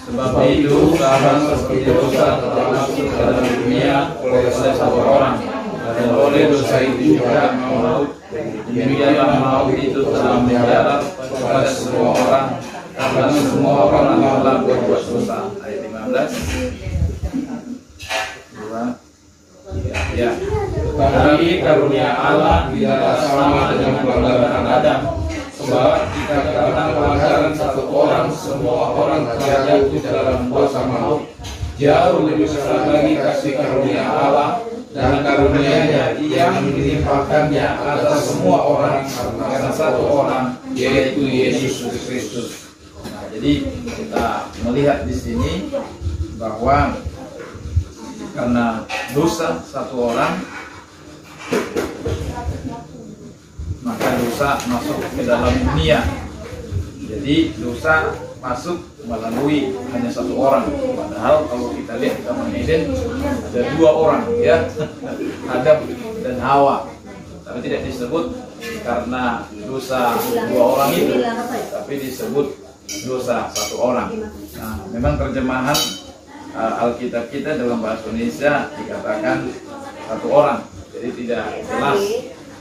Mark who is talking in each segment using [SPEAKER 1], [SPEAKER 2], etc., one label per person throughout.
[SPEAKER 1] Sebab itu sama seperti dosa telah masuk ke dalam dunia oleh satu orang, dan oleh dosa itu juga maut. Demikianlah maut itu telah menjalar kepada semua orang, karena semua orang telah berbuat dosa. Ayat 15. Ya. Tetapi karunia Allah tidak sama dengan pelanggaran Adam. Sebab jika karena pelanggaran satu orang semua orang terjatuh dalam dosa maut, jauh lebih besar lagi kasih karunia Allah dan karunia-Nya yang dilimpahkannya atas semua orang karena satu orang, yaitu Yesus Kristus. Nah, jadi kita melihat di sini bahwa karena dosa satu orang, maka dosa masuk ke dalam dunia. Jadi dosa masuk melalui hanya satu orang. Padahal kalau kita lihat di Taman Eden ada dua orang, ya, Adam dan Hawa. Tapi tidak disebut karena dosa dua orang itu, tapi disebut dosa satu orang. Nah, memang terjemahan Alkitab kita dalam bahasa Indonesia dikatakan satu orang, jadi tidak jelas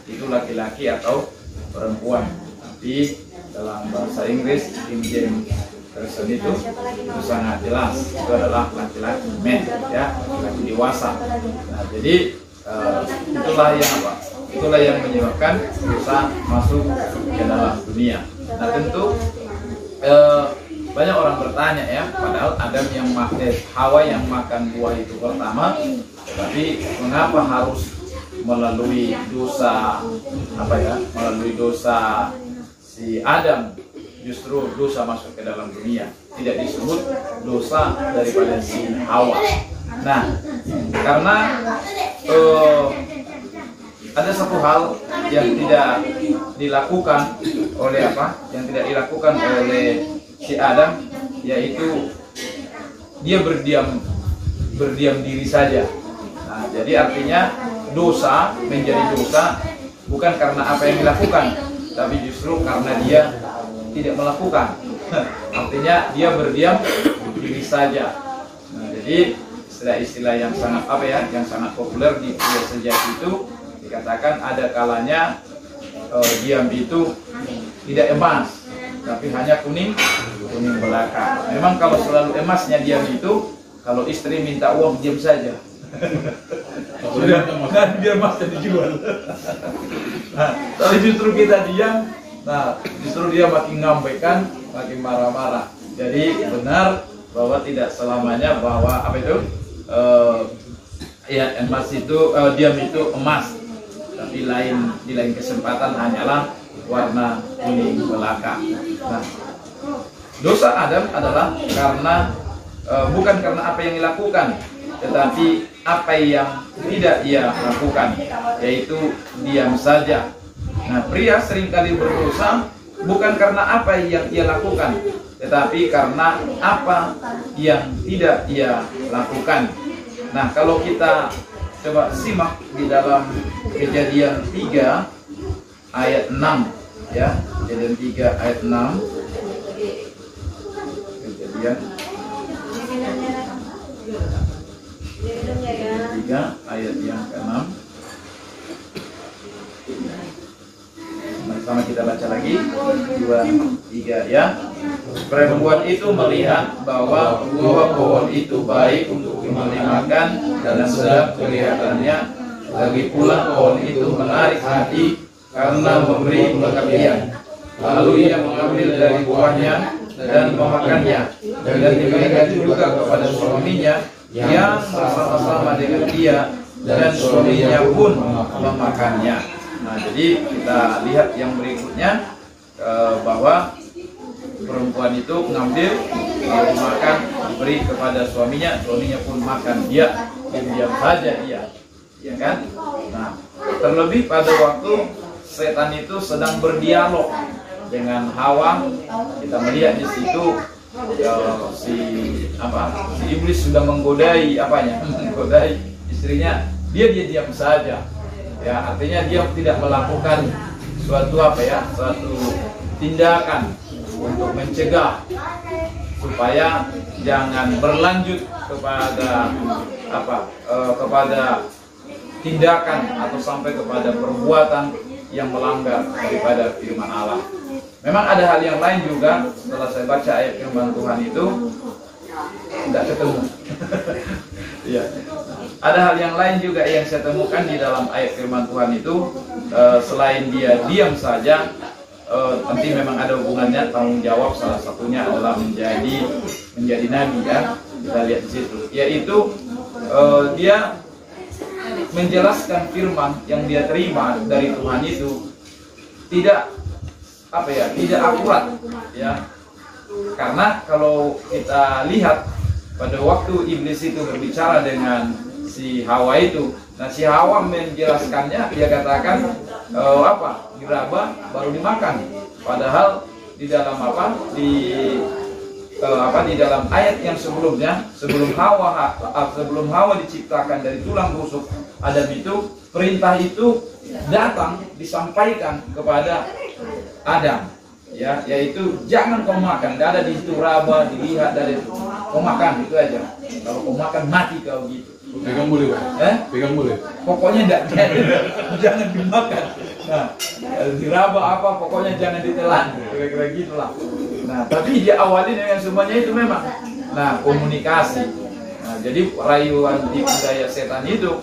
[SPEAKER 1] itu laki-laki atau perempuan. Tapi dalam bahasa Inggris King James Version itu sangat jelas, itu adalah laki-laki, men, ya, laki dewasa. Nah, jadi itulah yang apa? Itulah yang menyebabkan dosa masuk ke dalam dunia. Nah, tentu banyak orang bertanya, ya, padahal Adam yang Hawa yang makan buah itu pertama, tapi mengapa harus melalui dosa melalui dosa si Adam justru dosa masuk ke dalam dunia, tidak disebut dosa daripada si Hawa. Nah, karena ada satu hal yang tidak dilakukan oleh si Adam, yaitu dia berdiam diri saja. Nah, jadi artinya dosa menjadi dosa bukan karena apa yang dilakukan, tapi justru karena dia tidak melakukan. Artinya dia berdiam diri saja. Nah, jadi istilah-istilah yang sangat populer di pria sejati itu dikatakan ada kalanya diam itu tidak emas, tapi hanya kuning belaka. Memang kalau selalu emasnya diam itu, kalau istri minta uang diam saja. Sudah, kan biar emasnya dijual. Nah, tapi justru kita diam, nah justru dia makin ngambek, makin marah-marah. Jadi benar bahwa tidak selamanya bahwa emas itu diam itu emas, tapi di lain kesempatan hanyalah warna kuning belaka. Nah, dosa Adam adalah karena bukan karena apa yang dilakukan, tetapi apa yang tidak ia lakukan, yaitu diam saja. Nah, pria seringkali berdosa bukan karena apa yang ia lakukan, tetapi karena apa yang tidak ia lakukan. Nah, kalau kita coba simak di dalam Kejadian 3 ayat 6, ya, Kejadian 3 ayat 6. Kejadian 3 ayat yang ke-6. Sama kita baca lagi 2, 3, ya. Perempuan itu melihat bahwa buah pohon itu baik untuk dimakan dan sedap kelihatannya, lagi pula pohon itu menarik hati karena memberi pengertian. Lalu ia mengambil dari buahnya dan memakannya, dan diberikan juga kepada suaminya yang bersama-sama dengan dia, dan suaminya pun memakannya. Nah, jadi kita lihat yang berikutnya bahwa perempuan itu mengambil lalu makan, diberi kepada suaminya, suaminya pun makan, dia diam saja dia, ya kan? Nah, terlebih pada waktu setan itu sedang berdialog dengan Hawa, kita melihat di situ si iblis sudah menggodai menggodai istrinya, dia diam saja. Ya, artinya dia tidak melakukan suatu tindakan untuk mencegah supaya jangan berlanjut kepada kepada tindakan atau sampai kepada perbuatan yang melanggar daripada firman Allah. Memang ada hal yang lain juga setelah saya baca ayat firman Tuhan itu tidak ketemu. Ya. Ada hal yang lain juga yang saya temukan di dalam ayat firman Tuhan itu, selain dia diam saja, nanti memang ada hubungannya tanggung jawab, salah satunya adalah menjadi nabi ya. Kita lihat di situ, yaitu dia menjelaskan firman yang dia terima dari Tuhan itu tidak tidak akurat ya. Karena kalau kita lihat pada waktu iblis itu berbicara dengan si Hawa itu, nah si Hawa menjelaskannya, dia katakan diraba baru dimakan. Padahal di dalam di dalam ayat yang sebelumnya, sebelum Hawa diciptakan dari tulang rusuk Adam itu, perintah itu datang disampaikan kepada Adam ya, yaitu jangan kau makan. Tidak ada di situ raba dilihat dari itu, kau makan itu aja, kalau kau makan mati kau gitu.
[SPEAKER 2] Pegang boleh Pak? Pegang boleh?
[SPEAKER 1] Pokoknya jangan dimakan. Nah, diraba apa pokoknya jangan ditelan, kira-kira gitulah. Nah, tapi dia awali dengan semuanya itu memang komunikasi. Nah, jadi rayuan di budaya setan itu,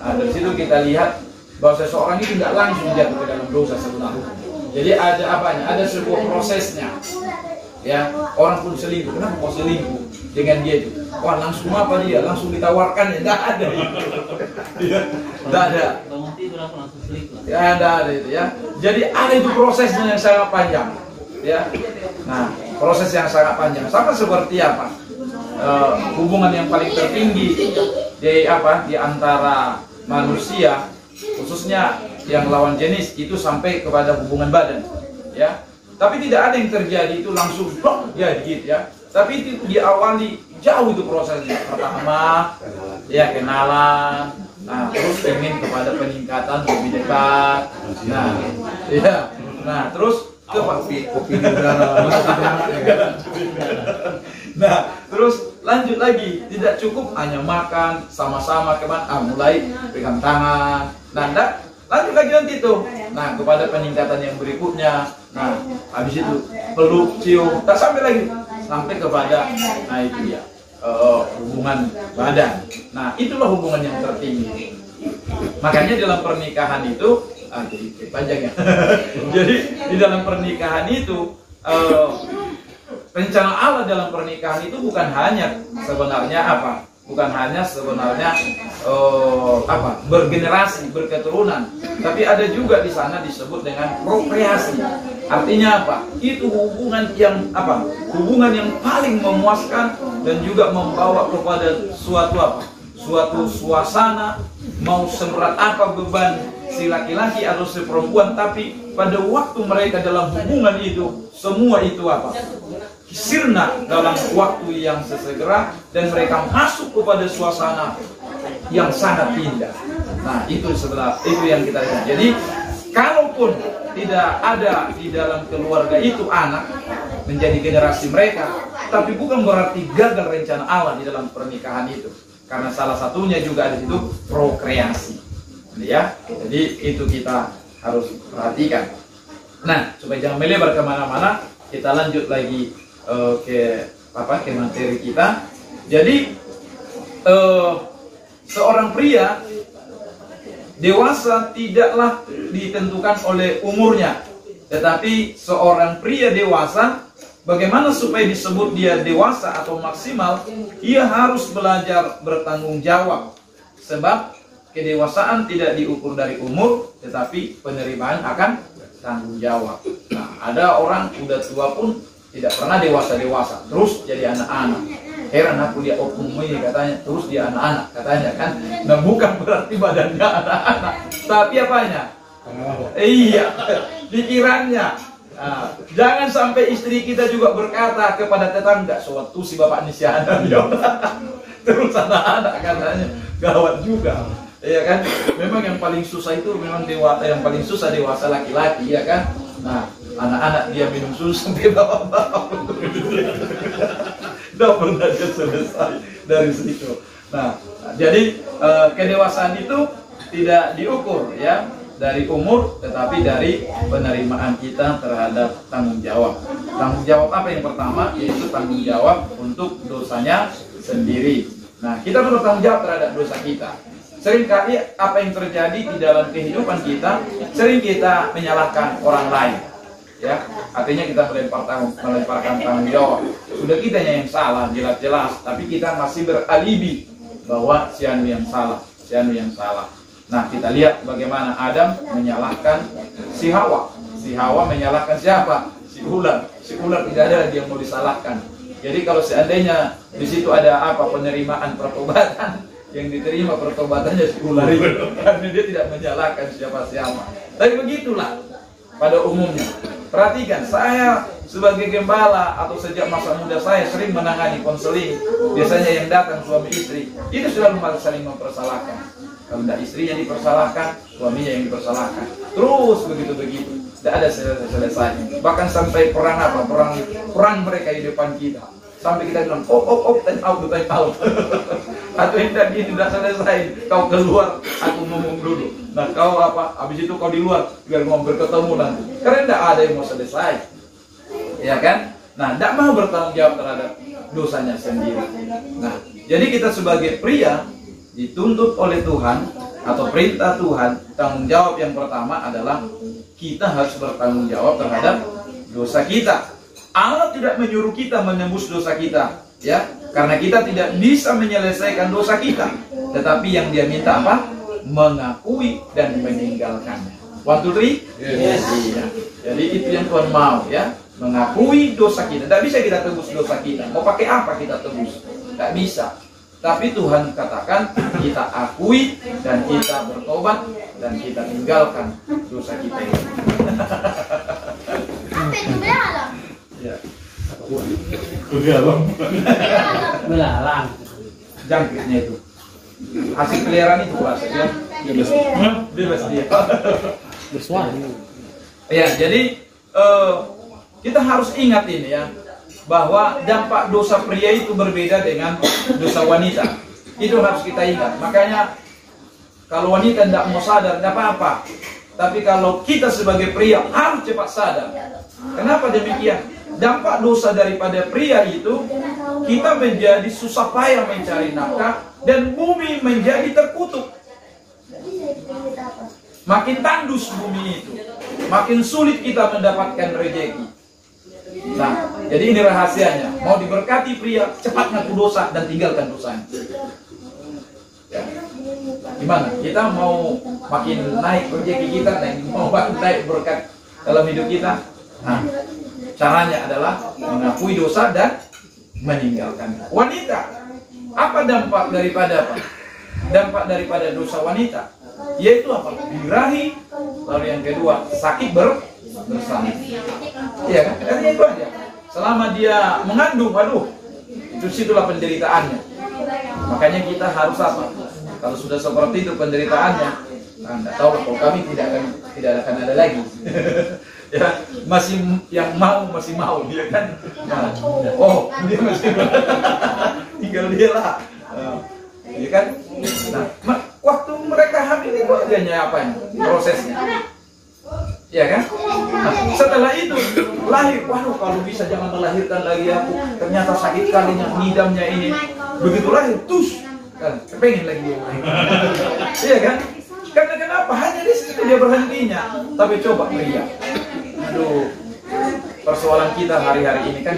[SPEAKER 1] dari situ kita lihat bahwa seseorang itu tidak langsung jatuh ke dalam dosa sebenarnya. Jadi ada ada sebuah prosesnya. Ya, orang pun selingkuh. Kenapa kok selingkuh dengan dia itu? Wah, langsung apa dia? Langsung ditawarkan ya? Tidak ada. Tidak ada. Ya, tidak ada itu ya. Jadi ada itu prosesnya yang sangat panjang. Ya. Nah, proses yang sangat panjang. Sama seperti apa? Hubungan yang paling tertinggi di antara manusia, khususnya yang lawan jenis itu sampai kepada hubungan badan. Ya. Tapi tidak ada yang terjadi itu langsung ya gitu ya. Tapi itu diawali jauh itu prosesnya. Pertama ya kenalan, nah terus ingin kepada peningkatan lebih dekat. Nah, ya. Nah, terus nah, terus lanjut lagi, tidak cukup hanya makan sama-sama mulai pegang tangan. Nah, lanjut lagi nanti itu. Nah, kepada peningkatan yang berikutnya. Nah, habis itu peluk, cium, tak sampai lagi sampai kepada itu ya hubungan badan. Nah, itulah hubungan yang tertinggi. Makanya dalam pernikahan itu jadi panjang ya. Jadi di dalam pernikahan itu rencana Allah dalam pernikahan itu bukan hanya sebenarnya bergenerasi, berketurunan, tapi ada juga di sana disebut dengan prokreasi. Artinya apa? Itu hubungan yang hubungan yang paling memuaskan dan juga membawa kepada suatu suasana, mau seberat apa beban si laki-laki atau si perempuan, tapi pada waktu mereka dalam hubungan itu semua itu sirna dalam waktu yang sesegera, dan mereka masuk kepada suasana yang sangat indah. Nah, itu yang kita lihat. Jadi kalaupun tidak ada di dalam keluarga itu anak menjadi generasi mereka, tapi bukan berarti gagal rencana Allah di dalam pernikahan itu, karena salah satunya juga ada di situ prokreasi. Ya, jadi itu kita harus perhatikan. Nah, supaya jangan melebar kemana-mana, kita lanjut lagi ke materi kita. Jadi seorang pria dewasa tidaklah ditentukan oleh umurnya, tetapi seorang pria dewasa, bagaimana supaya disebut dia dewasa atau maksimal, ia harus belajar bertanggung jawab. Sebab kedewasaan tidak diukur dari umur, tetapi penerimaan akan tanggung jawab. Nah, ada orang udah tua pun tidak pernah dewasa, terus jadi anak-anak. Heran aku, dia ini katanya, terus dia anak-anak katanya kan. Nah, bukan berarti badannya anak-anak, tapi apanya? Iya, pikirannya. Nah, jangan sampai istri kita juga berkata kepada tetangga, suatu si bapak ini si anak terus anak-anak katanya, gawat juga. Iya kan? Memang yang paling susah itu memang dewasa laki-laki, ya kan? Nah, anak-anak dia minum susu sampai bawa-bawa. Tidak pernah dia selesai dari situ. Nah, jadi kedewasaan itu tidak diukur ya dari umur, tetapi dari penerimaan kita terhadap tanggung jawab. Tanggung jawab apa yang pertama? Yaitu tanggung jawab untuk dosanya sendiri. Nah, kita bertanggung jawab terhadap dosa kita. Seringkali apa yang terjadi di dalam kehidupan kita, sering kita menyalahkan orang lain. Ya, artinya kita melemparkan tanggung jawab. Sudah kitanya yang salah, jelas-jelas, tapi kita masih beralibi bahwa si anu yang salah, si anu yang salah. Nah, kita lihat bagaimana Adam menyalahkan si Hawa. Si Hawa menyalahkan siapa? Si ular. Si ular tidak ada lagi yang mau disalahkan. Jadi kalau seandainya di situ ada apa penerimaan pertobatan, yang diterima pertobatannya si ular itu, karena dia tidak menyalahkan siapa-siapa. Tapi begitulah pada umumnya. Perhatikan, saya sebagai gembala atau sejak masa muda saya sering menangani konseling. Biasanya yang datang suami istri, itu selalu saling mempersalahkan. Kalau tidak istrinya dipersalahkan, suaminya yang dipersalahkan. Terus begitu-begitu, tidak ada selesai. Bahkan sampai perang apa? Perang mereka di depan kita. Sampai kita bilang, time out. Atau yang tadi tidak selesai, kau keluar, aku ngomong dulu. Nah, kau apa? Habis itu kau di luar, biar mau bertemu nanti. Karena tidak ada yang mau selesai, ya kan? Nah, tidak mau bertanggung jawab terhadap dosanya sendiri. Nah, jadi kita sebagai pria dituntut oleh Tuhan atau perintah Tuhan, tanggung jawab yang pertama adalah kita harus bertanggung jawab terhadap dosa kita. Allah tidak menyuruh kita menembus dosa kita, ya, karena kita tidak bisa menyelesaikan dosa kita. Tetapi yang dia minta apa? Mengakui dan meninggalkannya. 1, 2, 3? Yes. Iya. Jadi itu yang Tuhan mau, ya, mengakui dosa kita. Tidak bisa kita tebus dosa kita. Mau pakai apa kita tebus? Tidak bisa. Tapi Tuhan katakan kita akui dan kita bertobat dan kita tinggalkan dosa kita ini. Ya.
[SPEAKER 3] Belalang.
[SPEAKER 1] Jangkritnya itu. Hasil peliharaan itu rasanya. Bebas dia.
[SPEAKER 3] Besar.
[SPEAKER 1] Ya, jadi kita harus ingat ini ya, bahwa dampak dosa pria itu berbeda dengan dosa wanita. Itu harus kita ingat. Makanya kalau wanita tidak mau sadar, tidak apa-apa. Tapi kalau kita sebagai pria harus cepat sadar. Kenapa demikian? Dampak dosa daripada pria itu, kita menjadi susah payah mencari nafkah dan bumi menjadi terkutuk. Makin tandus bumi itu, makin sulit kita mendapatkan rezeki. Nah, jadi ini rahasianya. Mau diberkati pria, cepat ngaku dosa dan tinggalkan dosanya. Ya. Gimana? Kita mau makin naik rezeki kita, mau naik berkat dalam hidup kita. Nah, caranya adalah mengakui dosa dan meninggalkan. Wanita, apa dampak daripada apa? Dampak daripada dosa wanita, yaitu apa? Birahi. Lalu yang kedua, sakit bersama. Iya kan? Artinya itu aja. Selama dia mengandung, waduh, itu situlah penderitaannya. Makanya kita harus apa? Kalau sudah seperti itu penderitaannya, nah, tidak tahu kalau kami tidak akan ada lagi. Ya, masih yang masih mau dia kan. Nah, oh, dia masih tinggal dia lah. Ya kan? Nah, waktu mereka hamil itu adanya apa ya? Prosesnya. Ya kan? Nah, setelah itu lahir, waduh kalau bisa jangan melahirkan lagi aku. Ternyata sakit kalinya ngidamnya ini. Begitu lahir, tus kan, pengen lagi dia lahir. Iya kan? Karena kenapa? Hanya di situ dia berhentinya. Tapi coba pria. Aduh, persoalan kita hari-hari ini kan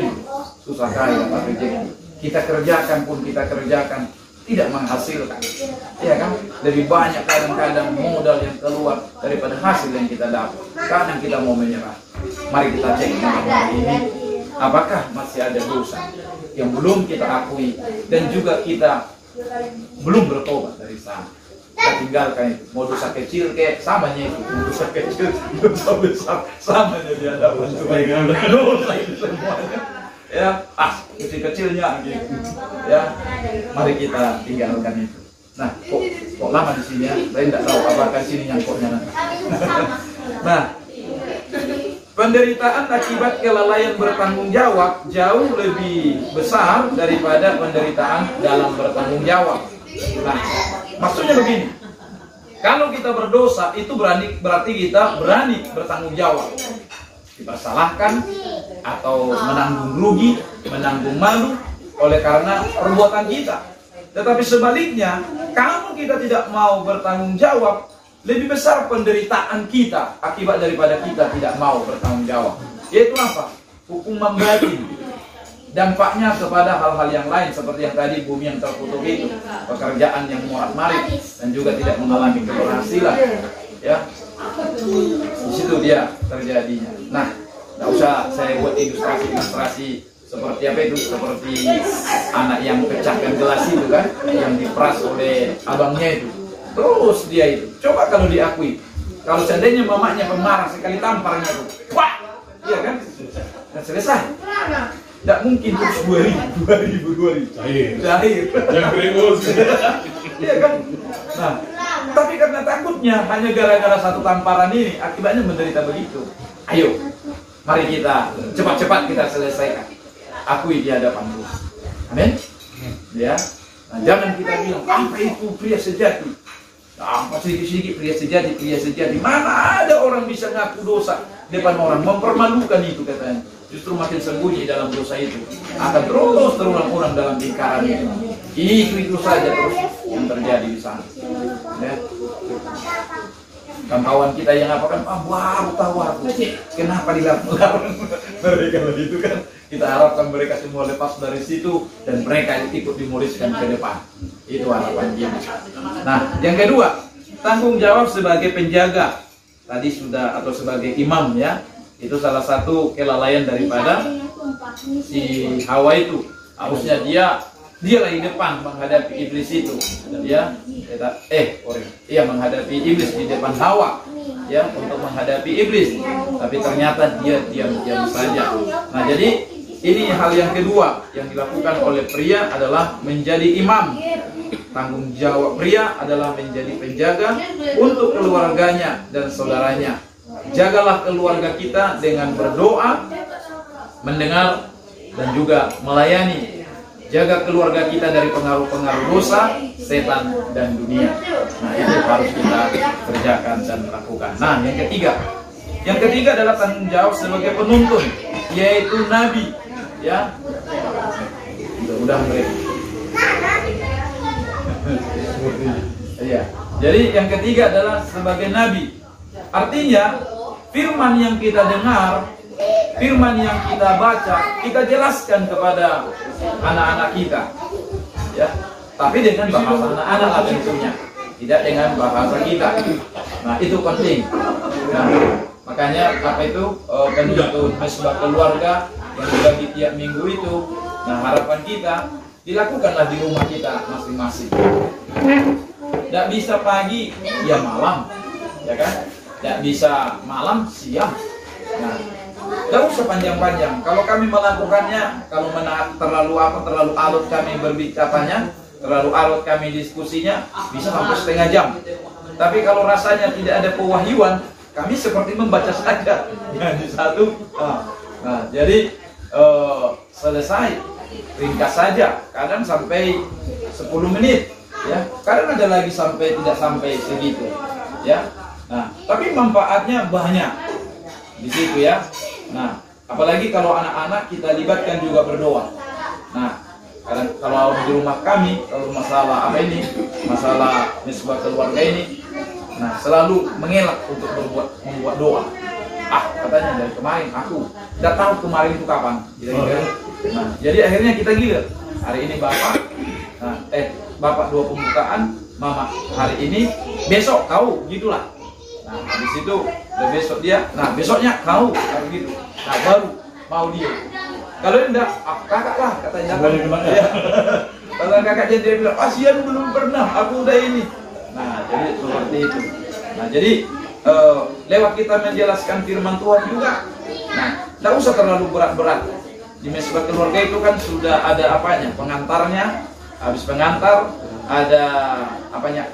[SPEAKER 1] susah kaya Pak rezeki. Kita kerjakan pun kita kerjakan tidak menghasilkan, ya kan? Lebih banyak kadang-kadang modal yang keluar daripada hasil yang kita dapat. Kadang kita mau menyerah. Mari kita cek hari ini, apakah masih ada dosa yang belum kita akui dan juga kita belum bertobat dari sana. Kita tinggalkan itu. Mau dosa kecil kayak samanya itu, dosa kecil, dosa besar samanya di hadapan Tuhan. Dosa itu semuanya. Ya, kecil-kecilnya gitu. Ya, mari kita tinggalkan itu. Nah, kok lama di sini ya? Saya tidak tahu apakah sini nyangkutnya nanti. Nah, penderitaan akibat kelalaian bertanggung jawab jauh lebih besar daripada penderitaan dalam bertanggung jawab. Nah, maksudnya begini, kalau kita berdosa itu berarti kita berani bertanggung jawab, dipersalahkan atau menanggung rugi, menanggung malu oleh karena perbuatan kita. Tetapi sebaliknya, kalau kita tidak mau bertanggung jawab, lebih besar penderitaan kita akibat daripada kita tidak mau bertanggung jawab. Yaitu apa? Hukuman batin. Dampaknya kepada hal-hal yang lain seperti yang tadi, bumi yang terkutuk itu, pekerjaan yang morat-marit dan juga tidak mengalami keberhasilan. Ya, di situ dia terjadinya. Nah, tidak usah saya buat ilustrasi seperti apa itu, seperti anak yang pecahkan gelas itu kan, yang diperas oleh abangnya itu. Terus dia itu, coba kalau diakui, kalau seandainya mamanya pemarah sekali tamparnya itu, wah, iya kan, dan selesai. Tidak mungkin terus 2000 cair.
[SPEAKER 2] Yang beringus.
[SPEAKER 1] Iya kan. Nah, tapi karena takutnya hanya gara-gara satu tamparan ini, akibatnya menderita begitu. Ayo, mari kita cepat-cepat kita selesaikan. Akui di hadapan Tuhan. Amin. Ya. Nah, jangan kita bilang apa itu pria sejati. Apa sedikit-sedikit pria sejati. Mana ada orang bisa ngaku dosa depan orang, mempermalukan itu katanya. Justru makin sembunyi dalam dosa itu, akan terus terulang-ulang dalam lingkaran itu. Itu saja terus yang terjadi di sana. Ya. Kawan kita yang apa kan, baru tahu aku. Kenapa dilarang mereka begitu kan? Kita harapkan mereka semua lepas dari situ dan mereka ikut dimuliskan ke depan. Itu harapan kita. Nah, yang kedua, tanggung jawab sebagai penjaga. Tadi sudah, atau sebagai imam ya. Itu salah satu kelalaian daripada si Hawa itu. Harusnya dia lagi depan menghadapi iblis itu. Menghadapi iblis di depan Hawa ya, untuk menghadapi iblis. Tapi ternyata dia diam-diam saja. Nah, jadi ini hal yang kedua yang dilakukan oleh pria adalah menjadi imam. Tanggung jawab pria adalah menjadi penjaga untuk keluarganya dan saudaranya. Jagalah keluarga kita dengan berdoa, mendengar, dan juga melayani. Jaga keluarga kita dari pengaruh-pengaruh dosa, setan, dan dunia. Nah, itu harus kita kerjakan dan lakukan. Nah, yang ketiga adalah tanggung jawab sebagai penuntun, yaitu nabi. Ya, udah mereka. Iya. Jadi yang ketiga adalah sebagai nabi. Artinya firman yang kita dengar, firman yang kita baca, kita jelaskan kepada anak-anak kita. Ya, tapi dengan bahasa anak-anak tentunya, tidak dengan bahasa kita. Nah, itu penting. Nah, makanya apa itu penuntun mesbah keluarga yang dibagi tiap minggu itu. Nah, harapan kita dilakukanlah di rumah kita masing-masing. Tidak bisa pagi, ya malam, ya kan? Tidak bisa malam, siang. Nah, tidak usah panjang-panjang. Kalau kami melakukannya, kalau terlalu alot kami berbicaranya, terlalu alot kami diskusinya, bisa sampai setengah jam. Tapi kalau rasanya tidak ada pewahyuan, kami seperti membaca saja. Jadi satu. Nah, jadi selesai, ringkas saja. Kadang sampai 10 menit, ya. Kadang ada lagi tidak sampai segitu, ya. Nah, tapi manfaatnya banyak di situ ya. Nah, apalagi kalau anak-anak kita libatkan juga berdoa. Nah, kalau di rumah kami, kalau masalah masalah mesbah keluarga ini, nah selalu mengelak untuk membuat doa. Katanya dari kemarin aku tidak tahu kemarin itu kapan. Nah, jadi akhirnya kita gila. Hari ini bapak dua pembukaan, mama hari ini, besok kau, gitulah. Nah, habis itu besok dia, nah besoknya kau, gitu. Nah, baru mau dia. Kalau enggak, kakak lah katanya. Ya. Kalau kakaknya dia bilang, asian belum pernah, aku udah ini. Nah, jadi seperti itu. Nah, jadi lewat kita menjelaskan firman Tuhan juga. Nah, tidak usah terlalu berat-berat. Di mesbah keluarga itu kan sudah ada pengantarnya. Habis pengantar ada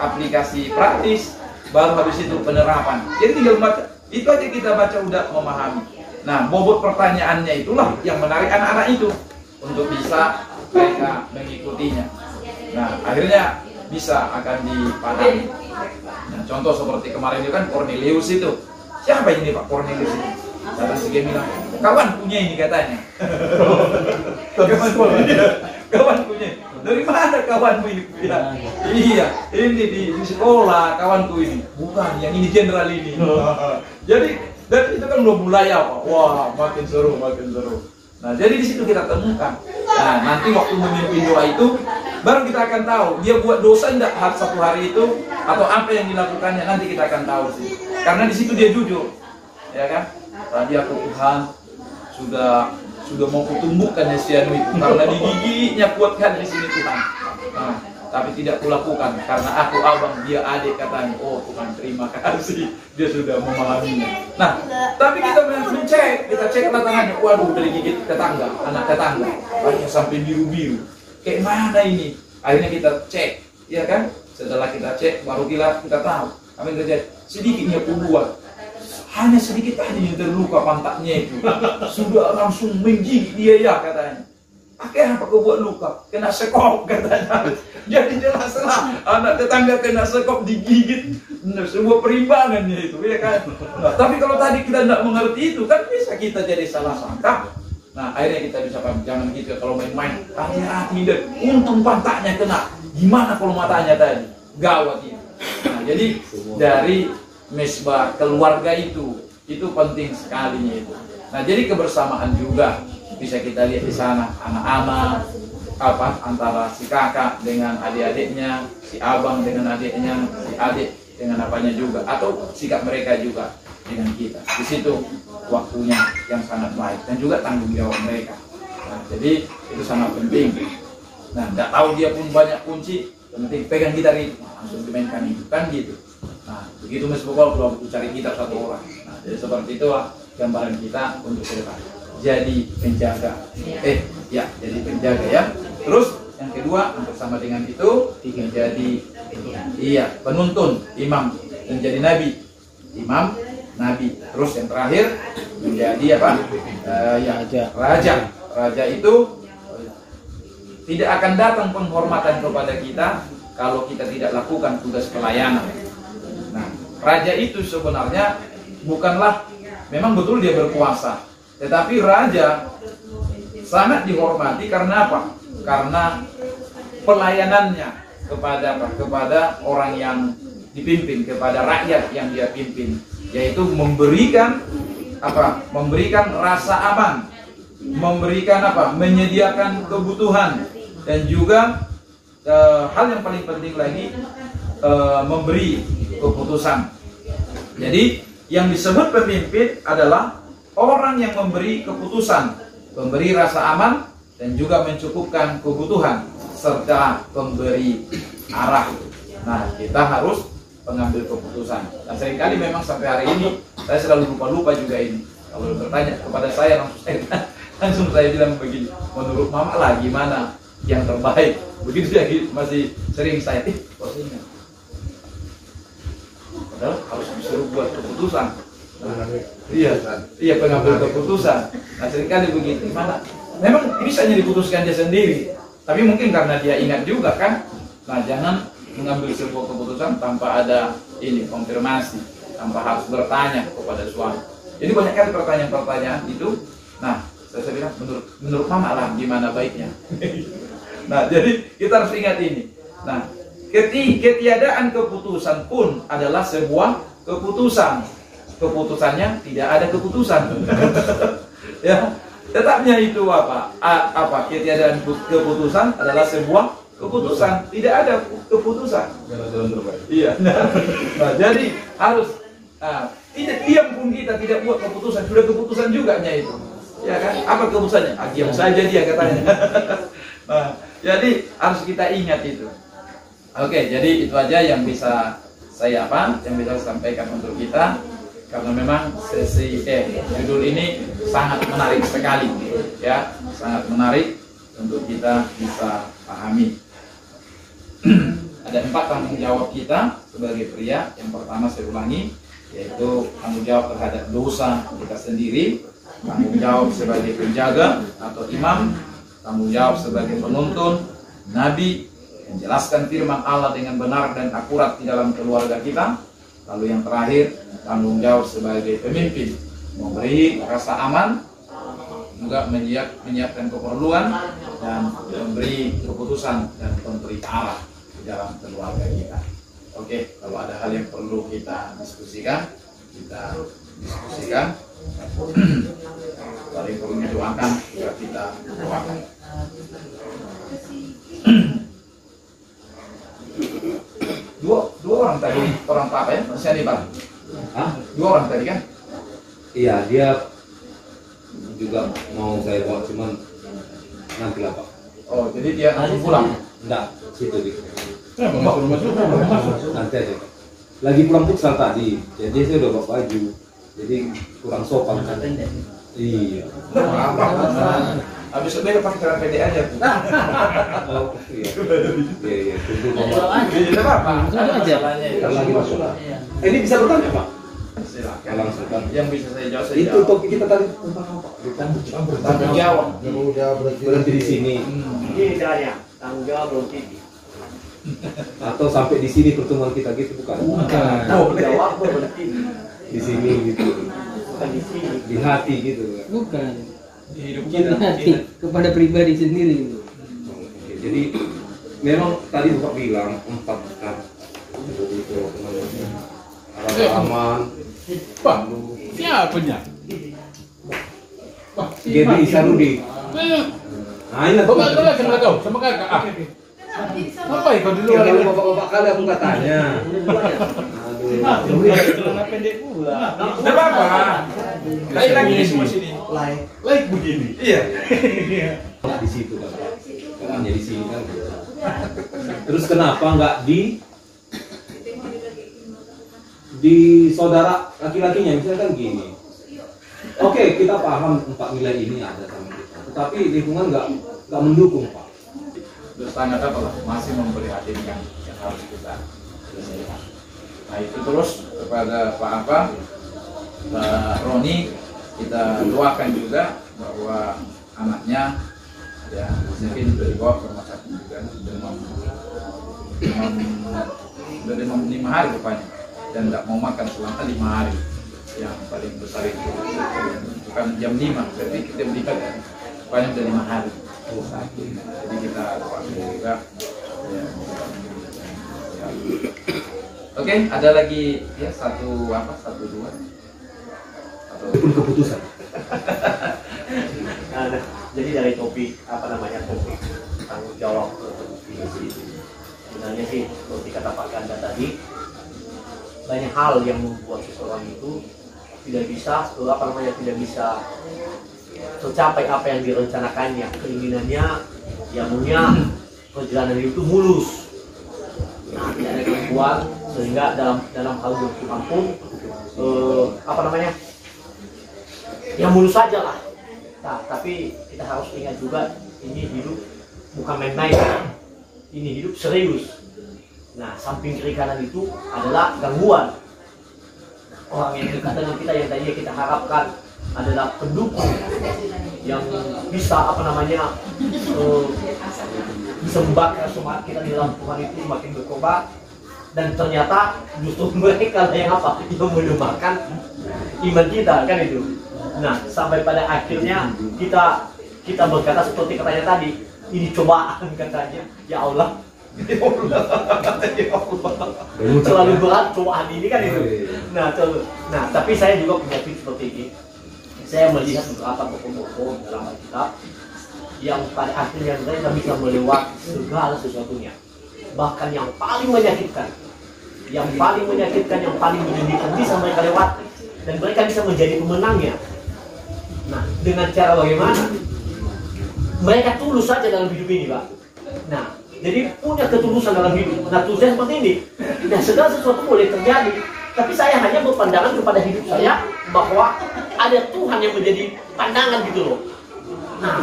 [SPEAKER 1] aplikasi praktis. Baru habis itu penerapan. Jadi tinggal baca. Itu aja kita baca udah memahami. Nah, bobot pertanyaannya itulah yang menarik anak-anak itu untuk bisa mereka mengikutinya. Nah, akhirnya bisa akan dipahami. Nah, contoh seperti kemarin itu kan Cornelius itu. Siapa ini Pak Cornelius ini? Kata si Gem bilang, kawan punya ini katanya. Kawan punya. Dari mana kawanmu ini? Ya, iya, ini di sekolah kawanku ini. Bukan, yang ini jenderal ini. Jadi dari itu kan udah mulai apa? Wah, makin seru, makin seru. Nah, jadi di situ kita temukan. Nah, nanti waktu memimpin doa itu, baru kita akan tahu dia buat dosa enggak satu hari itu atau apa yang dilakukannya, nanti kita akan tahu sih. Karena di situ dia jujur, ya kan? Tadi aku Tuhan sudah mau kutumbuhkan Yesianu itu karena digigitnya kuatkan di sini Tuhan. Nah, tapi tidak kulakukan karena aku abang dia adik katanya. Oh Tuhan terima kasih dia sudah memahaminya. Nah, tapi kita kita cek tangannya. Waduh dari gigit tetangga, anak tetangga, banyak sampai biru-biru. Kayak mana ini? Akhirnya kita cek, ya kan? Setelah kita cek baru kita tahu apa yang terjadi. Sedikitnya puluhan. Hanya sedikit aja yang terluka pantatnya itu. Sudah langsung menggigit dia ya katanya. Akhirnya apa kau buat luka? Kena sekop katanya. Jadi jelaslah anak tetangga kena sekop digigit. Nah, sebuah perimbangannya itu ya kan. Nah, tapi kalau tadi kita tidak mengerti itu kan bisa kita jadi salah sangka. Nah akhirnya kita bisa paham. Jangan gitu kalau main-main. Hati-hati deh. Untung pantatnya kena. Gimana kalau matanya tadi? Gawat itu. Nah, jadi dari mesbah keluarga itu penting sekali itu. Nah jadi kebersamaan juga bisa kita lihat di sana anak-anak antara si kakak dengan adik-adiknya, si abang dengan adiknya, si adik dengan apanya juga, atau sikap mereka juga dengan kita. Di situ waktunya yang sangat baik dan juga tanggung jawab mereka. Nah, jadi itu sangat penting. Nah, tidak tahu dia pun banyak kunci, yang penting pegang gitar itu langsung dimainkan itu kan gitu. Nah, begitu Mas Bokol kalau cari gitar satu orang. Nah, jadi seperti itulah gambaran kita untuk ke depan. Jadi penjaga. Jadi penjaga ya. Terus yang kedua bersama dengan itu menjadi penuntun, imam, menjadi nabi. Imam, nabi. Terus yang terakhir menjadi apa? Raja. Raja itu tidak akan datang penghormatan kepada kita kalau kita tidak lakukan tugas pelayanan. Nah, raja itu sebenarnya bukanlah, memang betul dia berkuasa, tetapi raja sangat dihormati karena apa? Karena pelayanannya kepada orang yang dipimpin, kepada rakyat yang dia pimpin, yaitu memberikan rasa aman, menyediakan kebutuhan, dan juga hal yang paling penting lagi memberi keputusan. Jadi yang disebut pemimpin adalah orang yang memberi keputusan, memberi rasa aman, dan juga mencukupkan kebutuhan serta pemberi arah. Nah, kita harus pengambil keputusan. Dan seringkali memang sampai hari ini saya selalu lupa juga ini. Kalau bertanya kepada saya langsung saya bilang begini, menurut Mama lah gimana yang terbaik? Begitu dia masih sering saya ingat. Padahal harus disuruh buat keputusan. Iya pengambil keputusan. Nah seringkali begitu. Mana? Memang bisa diputuskan dia sendiri, tapi mungkin karena dia ingat juga kan. Nah jangan mengambil sebuah keputusan tanpa ada konfirmasi, tanpa harus bertanya kepada suami. Jadi banyak kali pertanyaan-pertanyaan itu. Nah saya bilang menurut Mama lah gimana baiknya. Nah jadi kita harus ingat ini. Nah ketiadaan keputusan pun adalah sebuah keputusan. Keputusannya tidak ada keputusan. Ya, tetapnya itu ketiadaan keputusan adalah sebuah keputusan. Tidak ada keputusan. Iya. Nah, jadi harus tidak diam pun kita tidak buat keputusan, sudah keputusan juga itu. Ya kan? Apa keputusannya? Diam saja dia katanya. Nah, jadi harus kita ingat itu. Oke, jadi itu aja yang bisa saya sampaikan untuk kita, karena memang judul ini sangat menarik sekali, ya, sangat menarik untuk kita bisa pahami. Ada 4 tanggung jawab kita sebagai pria. Yang pertama saya ulangi, yaitu tanggung jawab terhadap dosa kita sendiri. tanggung jawab sebagai penjaga atau imam, tanggung jawab sebagai penuntun, nabi, menjelaskan firman Allah dengan benar dan akurat di dalam keluarga kita. Lalu yang terakhir, tanggung jawab sebagai pemimpin, memberi rasa aman, juga menyiapkan keperluan dan memberi keputusan dan memberi arah di dalam keluarga kita. Oke, kalau ada hal yang perlu kita diskusikan, kita diskusikan. Kalau yang perlu didoakan, juga kita doakan. Dua orang tadi, orang Pak ya, masih ada Pak?
[SPEAKER 2] Hah?
[SPEAKER 1] Dua orang tadi kan?
[SPEAKER 2] Iya, dia juga mau saya bawa, cuman nanti lah Pak.
[SPEAKER 1] Oh, jadi dia langsung pulang?
[SPEAKER 2] Enggak, situ di.
[SPEAKER 1] Masuk.
[SPEAKER 2] Nanti aja. Lagi pulang futsal tadi, jadi saya udah bawa baju, jadi kurang sopan. Iya.
[SPEAKER 1] Habis itu dia pakai celana pendek aja.
[SPEAKER 2] Oh, iya. Tunggu mama.
[SPEAKER 1] Jadi apa?
[SPEAKER 2] Kan lagi masuk. Ini bisa bertanya Pak?
[SPEAKER 1] Silakan.
[SPEAKER 2] Langsung kan.
[SPEAKER 1] Yang bisa saya jawab saya
[SPEAKER 2] Itu
[SPEAKER 1] jawab.
[SPEAKER 2] topik kita tadi tentang apa?
[SPEAKER 1] Tanggung jawab.
[SPEAKER 2] Berhenti di sini.
[SPEAKER 3] Ini ditanya, tanggung jawab belum tinggi.
[SPEAKER 2] Atau sampai di sini pertemuan kita gitu bukan?
[SPEAKER 3] Tanggung jawab belum tinggi.
[SPEAKER 2] Di sini gitu.
[SPEAKER 3] Bukan di sini.
[SPEAKER 2] Di hati gitu.
[SPEAKER 4] Bukan.
[SPEAKER 1] Di hidup
[SPEAKER 4] Bukan
[SPEAKER 1] kita.
[SPEAKER 4] hati kepada pribadi sendiri.
[SPEAKER 2] Oke, jadi memang tadi Bapak bilang 4 kan. Jadi itu rasa aman.
[SPEAKER 5] Pak, siapanya?
[SPEAKER 2] Jadi Sarudi. Nah, ini
[SPEAKER 5] Bapak itu lagi nggak tahu sama kakak. Ah. Apa ya kau di luar?
[SPEAKER 2] Kalau bapak-bapak kali aku nggak tanya. Aduh.
[SPEAKER 1] Tidak apa-apa. Lagi di semua sini.
[SPEAKER 5] Like begini.
[SPEAKER 1] Iya.
[SPEAKER 2] Di situ kan. Kan hanya di sini kan. Terus kenapa nggak di saudara laki-lakinya misalnya kan gini. Oke, kita paham 4 nilai ini ada sama kita, tetapi lingkungan nggak mendukung Pak.
[SPEAKER 1] Terus tanda apa lah, masih memprihatinkan yang harus kita selesaikan. Nah itu terus kepada Pak Roni kita doakan juga bahwa anaknya ya mungkin sudah dibawa ke rumah sakit juga demam 5 hari rupanya dan tidak mau makan selama 5 hari. Yang paling besar itu bukan jam 5, berarti jam 5 kan rupanya sudah 5 hari. Jadi kita doakan juga ya. Oke, ada lagi ya satu dua atau
[SPEAKER 2] Itu pun keputusan.
[SPEAKER 3] Nah, jadi dari topik topik tanggung jawab sebenarnya sih seperti kata Pak Ganda tadi, banyak hal yang membuat seseorang itu tidak bisa tercapai apa yang direncanakannya, keinginannya, yang maunya perjalanan itu mulus. Nah, tidak ada kemampuan sehingga dalam hal Tuhan pun yang mulus saja lah. Nah, tapi kita harus ingat juga ini hidup bukan main-main, ini hidup serius. Nah, samping kiri kanan itu adalah gangguan. Orang yang dekat dengan kita yang tadinya kita harapkan adalah pendukung yang bisa bisa membakar semangat kita di dalam Tuhan itu semakin berkobar, dan ternyata justru mereka yang melemahkan iman kita kan itu. Nah, sampai pada akhirnya kita berkata seperti katanya tadi, ini cobaan katanya, ya Allah. Ya Allah. Terlalu berat cobaan ini kan itu. Nah, tapi saya juga punya tips seperti ini. Saya melihat beberapa tokoh-tokoh dalam Alkitab yang pada akhirnya mereka bisa melewati segala sesuatunya, bahkan yang paling menyakitkan, yang paling menyedihkan bisa mereka lewati, dan mereka bisa menjadi pemenangnya. Nah, dengan cara bagaimana? Mereka tulus saja dalam hidup ini, Pak. Nah, jadi punya ketulusan dalam hidup. Nah, tulisnya seperti ini. Nah, segala sesuatu boleh terjadi, tapi saya hanya berpandangan kepada hidup saya bahwa ada Tuhan yang menjadi pandangan gitu loh. Nah,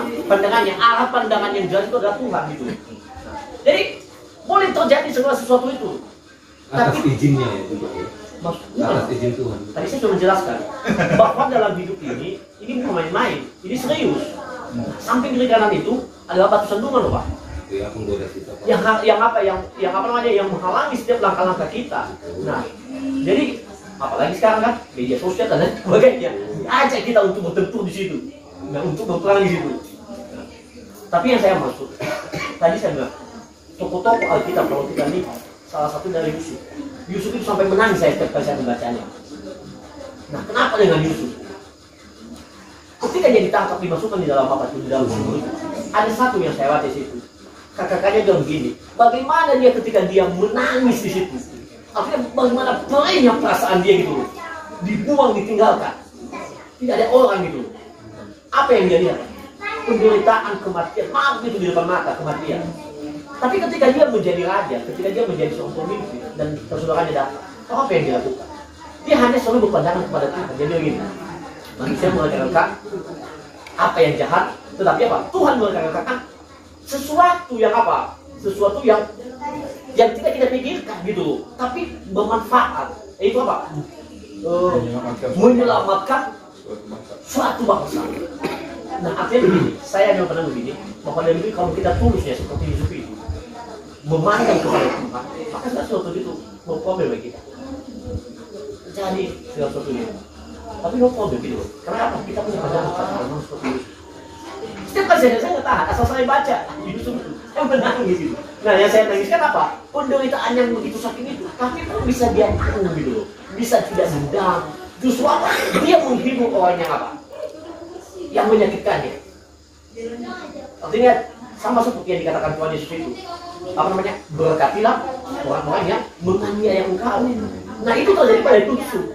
[SPEAKER 3] arah pandangan yang jelas itu adalah Tuhan gitu. Nah, jadi boleh terjadi segala sesuatu itu.
[SPEAKER 2] Atas izinnya ya juga. atas izin Tuhan.
[SPEAKER 3] Tadi saya sudah menjelaskan bahwa dalam hidup ini bukan main-main, ini serius. Samping kiri kanan itu adalah batu sandungan loh Pak.
[SPEAKER 2] Ya, penggoda kita. Pak.
[SPEAKER 3] Yang menghalangi setiap langkah-langkah kita. Nah, jadi apalagi sekarang kan media sosial dan lain sebagainya, ajak kita untuk bertempur di situ, nah, untuk berperang di situ. Nah, tapi yang saya maksud, tadi saya bilang tokoh-tokoh Alkitab kalau kita lihat salah satu dari Yusuf. Yusuf itu sampai menangis saya setiap kali saya membacanya. Nah, kenapa dengan Yusuf? Ketika dia ditangkap, dimasukkan di dalam apa itu, di dalam sumur itu, ada satu yang saya baca di situ. Kakak-kakaknya bilang begini, bagaimana dia ketika dia menangis di situ? Artinya bagaimana perihnya perasaan dia gitu, dibuang, ditinggalkan, tidak ada orang gitu. Apa yang dia lihat? Penderitaan, kematian, maaf itu di depan mata, kematian. Tapi ketika dia menjadi raja, ketika dia menjadi seorang pemimpin dan saudaranya datang, apa yang dia lakukan? Dia hanya selalu berpandangan kepada Tuhan. Jadi begini, manusia mengatakan apa yang jahat, tetapi apa? Tuhan mengatakan sesuatu yang apa? Sesuatu yang tidak kita pikirkan gitu, tapi bermanfaat. Itu apa? Menyelamatkan suatu bangsa. Nah, artinya begini, saya hanya pernah begini, bahwa dari kalau kita tulus ya seperti Yusuf itu, memandang kepada Tuhan, maka segala sesuatu itu no problem bagi kita. Jadi segala sesuatu itu, tapi no problem gitu. Kenapa? Kita punya pandangan kepada Allah seperti Yusuf. Setiap kali saya nggak tahan, asal saya baca Yusuf, saya menangis gitu. Nah, yang saya tangiskan apa? Penderitaan yang begitu sakit itu, tapi pun bisa dia gitu, bisa tidak dendam. Justru apa? Dia menghibur orang yang apa? Yang menyakitkannya. Artinya sama seperti yang dikatakan Tuhan Yesus itu. Apa namanya? Berkatilah orang-orang yang menganiaya engkau. Nah, itu terjadi pada Yusuf.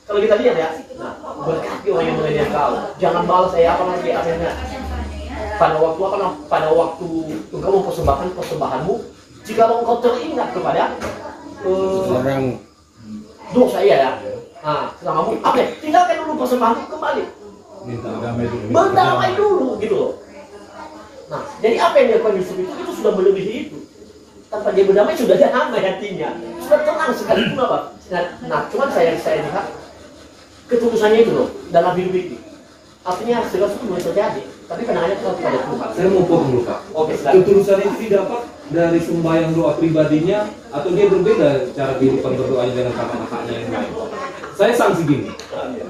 [SPEAKER 3] Kalau kita lihat ya, nah, berkati orang yang menganiaya engkau. Jangan balas apa namanya? Pada waktu engkau mempersembahkan persembahanmu, jika engkau teringat kepada
[SPEAKER 4] orang
[SPEAKER 3] dosa ya. Nah, selamamu, apa? Tinggalkan dulu persembahanmu, kembali. Berdamai dulu gitu loh. Nah, jadi apa yang dilakukan Yusuf itu sudah melebihi itu. Tanpa dia berdamai sudah damai hatinya, sudah tenang sekalipun apa. Nah, cuman saya lihat ketulusannya itu loh dalam hidup itu. Artinya segala sesuatu boleh terjadi, tapi penangannya kita kepada Tuhan.
[SPEAKER 2] Saya mau potong dulu Pak.
[SPEAKER 3] Oke, silakan.
[SPEAKER 2] Ketulusan itu didapat dari sembahyang doa pribadinya atau dia berbeda cara kehidupan berdoanya dengan kakak-kakaknya yang lain? Saya sanksi gini,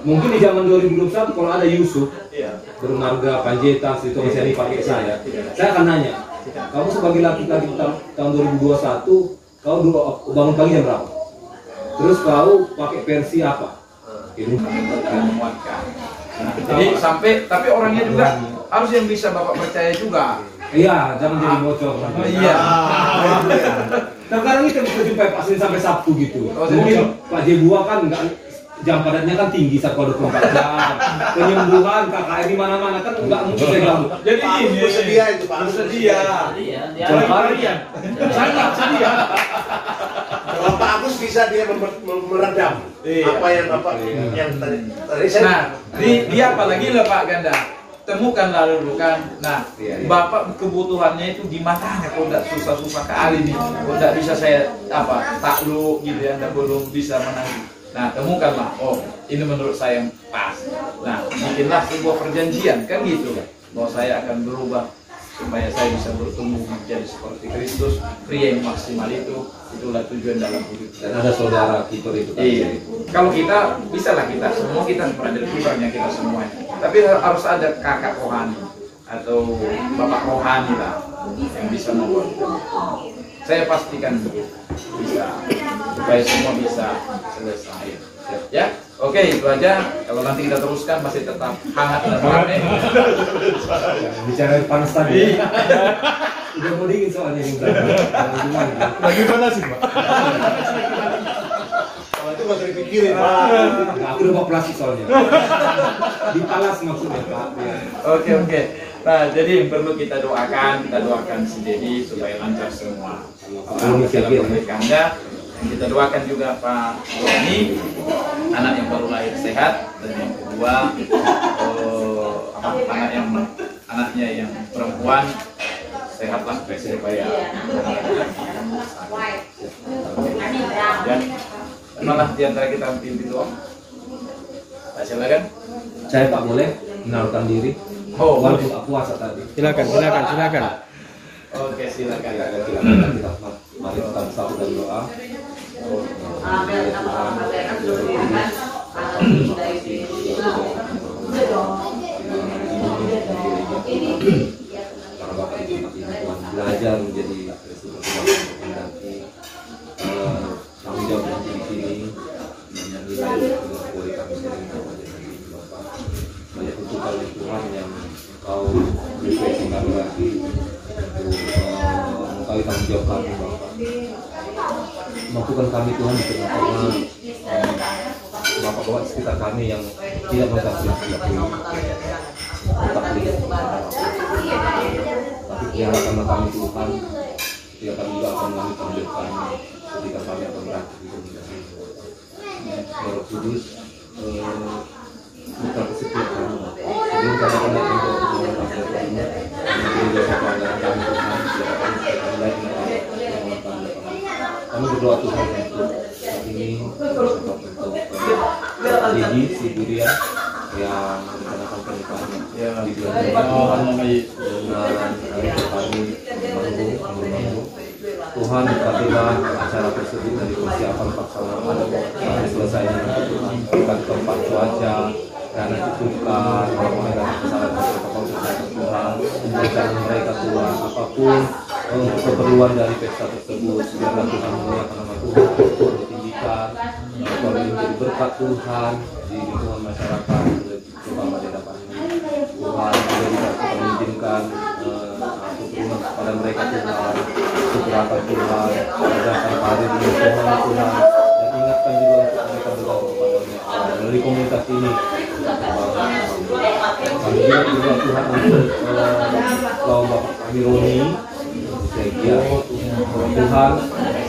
[SPEAKER 2] mungkin di zaman 2021 kalau ada Yusuf, bermarga, Panjaitan, itu masih ada pakai saya akan nanya, kamu sebagai laki-laki tahun 2021, kau bangun pagi jam berapa? Terus kau pakai versi apa? Ini
[SPEAKER 1] menguatkan. Jadi sampai, tapi orangnya juga harus yang bisa Bapak percaya juga.
[SPEAKER 2] iya, jangan jadi bocor.
[SPEAKER 1] Iya.
[SPEAKER 2] Terkadang kita bisa jumpai Pak Senin sampai Sabtu gitu. Mungkin Pak Jebua kan nggak, jam padatnya kan tinggi 124 jam. Penyembuhan KKR di mana-mana kan nggak mungkin saya ganggu.
[SPEAKER 1] Jadi ini
[SPEAKER 6] bersedia itu Pak.
[SPEAKER 1] bersedia. Sangat sedia.
[SPEAKER 6] Kalau Pak Agus bisa dia meredam apa yang Bapak yang tadi saya.
[SPEAKER 1] Nah, dia apalagi lah Pak Ganda. Temukan lalu kan. Nah, Bapak kebutuhannya itu di mana? Kalau tidak susah-susah kali nih. Kalau tidak bisa saya takluk gitu ya, belum bisa menang. Nah, temukanlah, oh ini menurut saya yang pas. Nah, bikinlah sebuah perjanjian, kan gitu. Bahwa saya akan berubah supaya saya bisa bertumbuh menjadi seperti Kristus, pria yang maksimal itu. Itulah tujuan dalam hidup.
[SPEAKER 2] Dan ada saudara kiper itu.
[SPEAKER 1] Iya. Kalau kita, bisa lah kita, semua kita seperti kipernya kita semua. Tapi harus ada kakak rohani atau bapak rohani lah yang bisa membuat. Saya pastikan bisa, supaya semua bisa selesai. Ya, oke itu aja. Kalau nanti kita teruskan masih tetap hangat dan ramai.
[SPEAKER 2] Bicara panas tadi. Udah mau dingin soalnya ini.
[SPEAKER 5] Lagi panas sih Pak.
[SPEAKER 6] Kalau itu masih dipikirin Pak.
[SPEAKER 2] Aku udah bawa plastik soalnya. Dipalas maksudnya Pak.
[SPEAKER 1] Oke. Nah, jadi perlu kita doakan si Dedi supaya lancar semua. Dalam pernikahannya, kita doakan juga Pak Doni, anak yang baru lahir sehat, dan yang kedua anaknya yang perempuan sehatlah supaya ya. Mana di antara kita pimpin doa? Nah, silakan.
[SPEAKER 2] Saya Pak boleh menaruhkan diri.
[SPEAKER 1] Oh,
[SPEAKER 2] Walaupun tak puasa tadi.
[SPEAKER 4] Silakan.
[SPEAKER 1] Oke, silakan.
[SPEAKER 2] Kita mari kita bersatu dalam doa. Para Bapak di tempat ini Tuhan belajar menjadi seperti nanti tanggung jawab yang di sini menyanyi boleh kami sering Bapak banyak tuntutan dari Tuhan yang Engkau refleksi kami lagi untuk mengetahui tanggung jawab kami Bapak. Mampukan kami Tuhan di tengah-tengah Bapak-bapak sekitar kami yang tidak mengetahui tapi peliharakanlah kami Tuhan ketika kami juga akan mengalami tanggung jawab kami ketika kami akan berakhir di dunia ini. Roh Kudus buka kesetiaan kami sebelum kami akan datang ke permohonan tanggung jawab kami menjadi pelanggaran kami Tuhan kami lagi kami berdoa Tuhan untuk saat ini untuk Gigi si Durian yang merencanakan pernikahan di bulan Tuhan dengan kami manggung Tuhan berkatilah acara tersebut dari persiapan pelaksanaan sampai selesainya nanti Tuhan kita di tempat cuaca karena cukupkan orang-orang yang kesalahan protokol kesehatan Tuhan rencana mereka Tuhan apapun keperluan dari pesta tersebut biarlah Tuhan memuliakan nama Tuhan Tuhan ditinggikan Tuhan menjadi berkat Tuhan di lingkungan masyarakat terutama di hadapan ini Tuhan juga kita mengizinkan keturunan kepada mereka Tuhan keberatan Tuhan berdasarkan hadir di lingkungan Tuhan dan ingatkan juga untuk mereka berdoa kepada-Nya melalui komunitas ini kami juga Tuhan untuk kaum Bapak kami Roni Segia Tuhan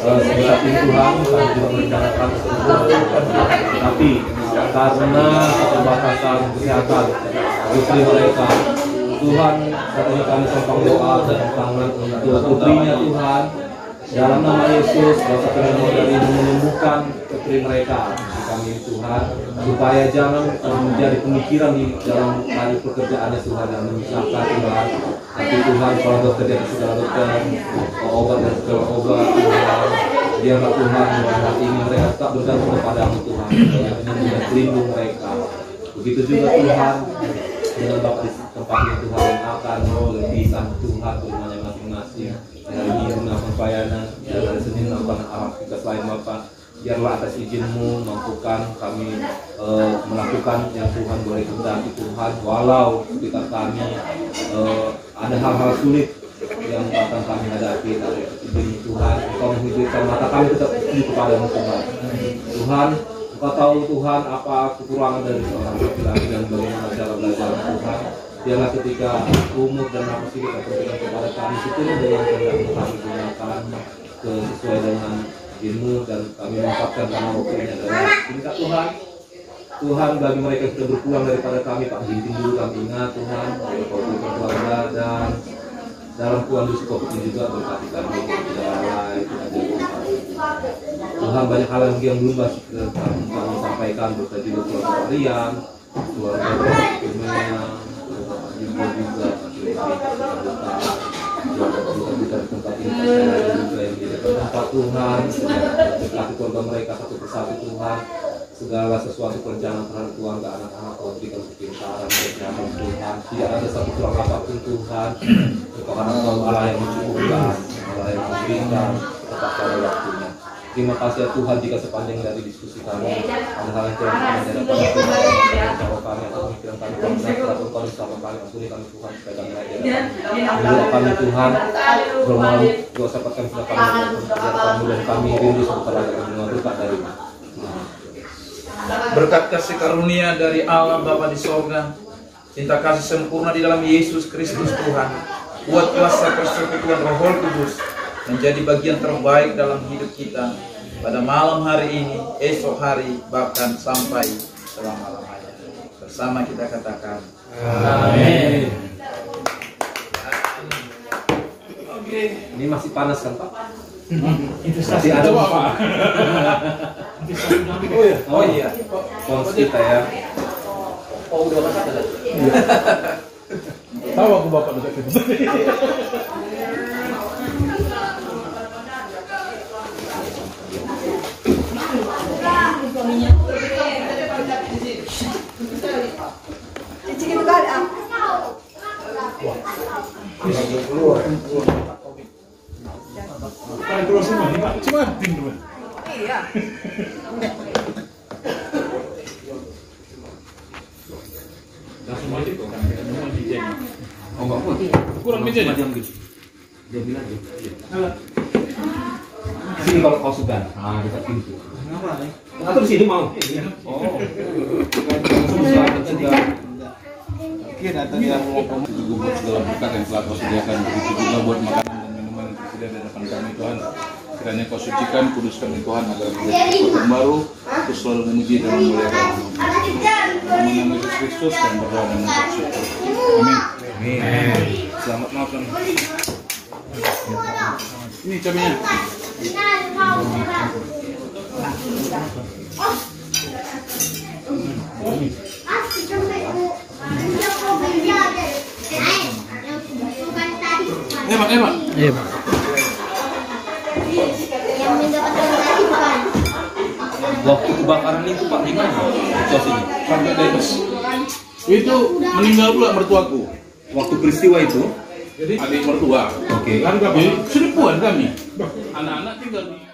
[SPEAKER 2] sebesar ini Tuhan kami juga merencanakan tapi karena keterbatasan kesehatan istri mereka Tuhan saat ini kami sempang doa dan tangan untuk putrinya Tuhan dalam nama Yesus doa kami dari menyembuhkan putri mereka kami Tuhan supaya jangan menjadi pemikiran di dalam hari pekerjaannya Tuhan yang menyusahkan Tuhan tapi Tuhan kalau bekerja di segala dokter obat dan segala obat Tuhan biarlah Tuhan saat ini mereka tetap bergantung kepadamu Tuhan yang menyembuhkan pelindung mereka begitu juga Tuhan dengan Bapak di tempat ini Tuhan yang akan berpisah Tuhan ke rumahnya masing-masing hari ini melakukan pelayanan dan hari Senin melakukan aktivitas lain Bapak biarlah atas izin-Mu mampukan kami melakukan yang Tuhan boleh kehendaki Tuhan walau sekitar kami ada hal-hal sulit yang akan kami hadapi tapi izin Tuhan Engkau menghidupkan mata kami tetap tertuju kepada-Mu Tuhan Tuhan Engkau tahu Tuhan apa kekurangan dari seorang laki-laki dan bagaimana cara belajar Tuhan biarlah ketika umur dan nafas kita berikan kepada kami seturut dengan kehendak kami gunakan sesuai dengan ilmu dan kami mengungkapkan karena waktunya adalah tingkat Tuhan bagi mereka yang sudah berpulang daripada kami Pak Ginting dulu kami ingat Tuhan untuk keluarga dan dalam kondisi COVID ini juga berkati kami tidak lalai tidak jauh Tuhan banyak hal yang belum kami sampaikan berkati juga keluarga Rian keluarga Firmania juga kita di tempat ini juga yang menjadi tempat Tuhan berkati keluarga mereka satu persatu Tuhan segala sesuatu perencanaan terhadap keluarga anak-anak Tuhan berikan kepintaran kesehatan Tuhan tidak ada satu kurang apapun Tuhan karena Engkau Allah yang mencukupkan Allah yang memberikan tepat pada waktunya terima kasih ya Tuhan jika sepanjang dari diskusi kami ada hal yang kurang menjadi pada Tuhan kami atau pemikiran kami atau Engkau bersama kami ampuni kami Tuhan supaya kami ajar berdoa kami Tuhan bermalu doa kami sudah kami dan kami rindu kepada kami berkat dari
[SPEAKER 1] berkat kasih karunia dari Allah Bapa di sorga cinta kasih sempurna di dalam Yesus Kristus Tuhan buat kuasa persekutuan Roh Kudus menjadi bagian terbaik dalam hidup kita pada malam hari ini, esok hari, bahkan sampai selama-lamanya. Bersama kita katakan amin.
[SPEAKER 2] Ini masih panas kan Pak?
[SPEAKER 5] Investasi ada Pak.
[SPEAKER 2] Oh iya. Kons kita ya.
[SPEAKER 3] Oh udah masak ada.
[SPEAKER 5] Tahu aku bapak dekat situ.
[SPEAKER 7] Cici itu kan
[SPEAKER 5] Kalau keluar semua nih, Pak. Cuma tim tuh.
[SPEAKER 7] iya.
[SPEAKER 5] Langsung aja kok.
[SPEAKER 2] Oh enggak apa.
[SPEAKER 5] Kurang meja ya?
[SPEAKER 2] Dia bilang aja. Sini kalau kau suka. Ah, dekat pintu. Atau di sini mau? Oh.
[SPEAKER 8] Oke, datang yang mau juga buat segala berkat yang telah kau sediakan. Begitu juga buat makanan dan minuman yang tersedia di hadapan kami Tuhan. Kiranya kau sucikan, kuduskan Tuhan agar menjadi sesuatu baru, terus selalu memuji dan memuliakan nama Yesus Kristus dan berdoa dan bersyukur. Amin. Selamat makan. Ini cabenya. Pak.
[SPEAKER 4] Iya, Pak.
[SPEAKER 7] Yang mendapatkan tadi bukan.
[SPEAKER 2] Waktu kebakaran itu Pak gimana situasinya?
[SPEAKER 8] Sampai di atas. Itu meninggal pula mertuaku.
[SPEAKER 2] Waktu peristiwa itu?
[SPEAKER 8] Jadi adik mertua.
[SPEAKER 2] Oke.
[SPEAKER 8] Kan kami selingkuhan kami. Anak-anak tinggal di